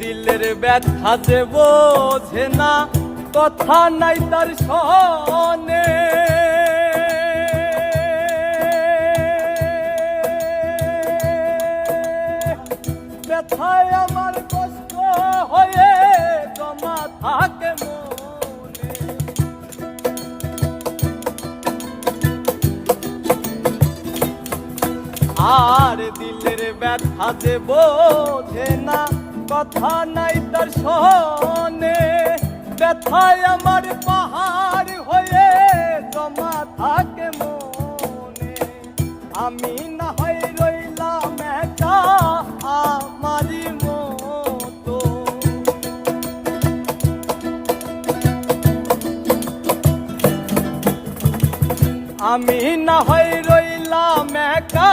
দিলের ব্যথা যে বোঝে না, কথা নাই তার সনে। ব্যথায় আমার কষ্ট হয়ে জমা থাকে মনে। আর দিলের ব্যথা যে বোঝে না, কথা নাই তার সনে। ব্যথায় আমার পাহাড় হয়ে জমা থাকে মনে। আমি না হয় রইলাম একা আমারই মতো। আমি না হয় রইলাম একা